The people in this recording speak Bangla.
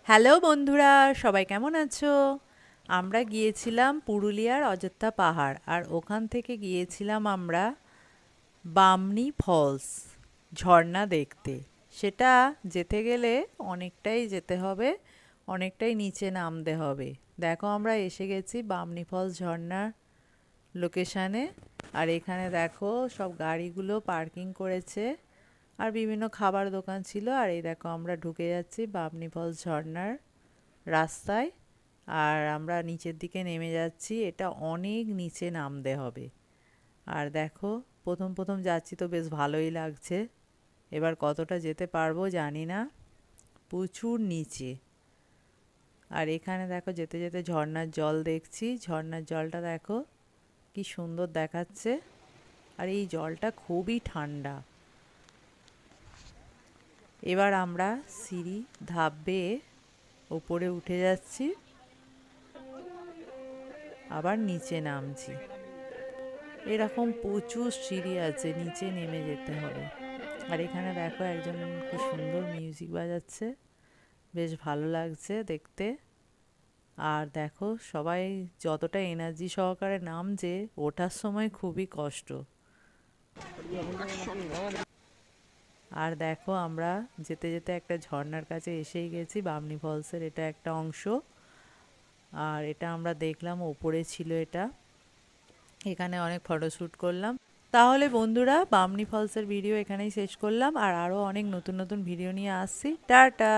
হ্যালো বন্ধুরা, সবাই কেমন আছো? আমরা গিয়েছিলাম পুরুলিয়ার অযোধ্যা পাহাড়, আর ওখান থেকে গিয়েছিলাম আমরা বামনি ফলস ঝর্ণা দেখতে। সেটা যেতে গেলে অনেকটাই যেতে হবে, অনেকটাই নিচে নামতে হবে। দেখো, আমরা এসে গেছি বামনি ফলস ঝর্ণার লোকেশানে। আর এখানে দেখো সব গাড়িগুলো পার্কিং করেছে, আর বিভিন্ন খাবার দোকান ছিল। আর এই দেখো, আমরা ঢুকে যাচ্ছি বামনি ফলস ঝর্ণার রাস্তায়। আর আমরা নিচের দিকে নেমে যাচ্ছি, এটা অনেক নিচে নামতে হবে। আর দেখো, প্রথম প্রথম যাচ্ছি তো বেশ ভালোই লাগছে। এবার কতটা যেতে পারবো জানি না, প্রচুর নিচে। আর এখানে দেখো, যেতে যেতে ঝর্ণার জল দেখছি। ঝর্ণার জলটা দেখো কি সুন্দর দেখাচ্ছে, আর এই জলটা খুবই ঠান্ডা। এবার আমরা সিঁড়ি ধাপ বেয়ে ওপরে উঠে যাচ্ছি, আবার নিচে নামছি। এরকম প্রচুর সিঁড়ি আছে, নিচে নেমে যেতে হবে। আর এখানে দেখো, একজন কি সুন্দর মিউজিক বাজাচ্ছে, বেশ ভালো লাগছে দেখতে। আর দেখো, সবাই যতটা এনার্জি সহকারে নামছে, ওঠার সময় খুবই কষ্ট। আর দেখো, আমরা যেতে যেতে একটা ঝর্ণার কাছে এসেই গেছি, বামনি ফলসের এটা একটা অংশ। আর এটা আমরা দেখলাম, ওপরে ছিল এটা। এখানে অনেক ফটোশ্যুট করলাম। তাহলে বন্ধুরা, বামনি ফলসের ভিডিও এখানেই শেষ করলাম, আর আরও অনেক নতুন নতুন ভিডিও নিয়ে আসছি। টাটা।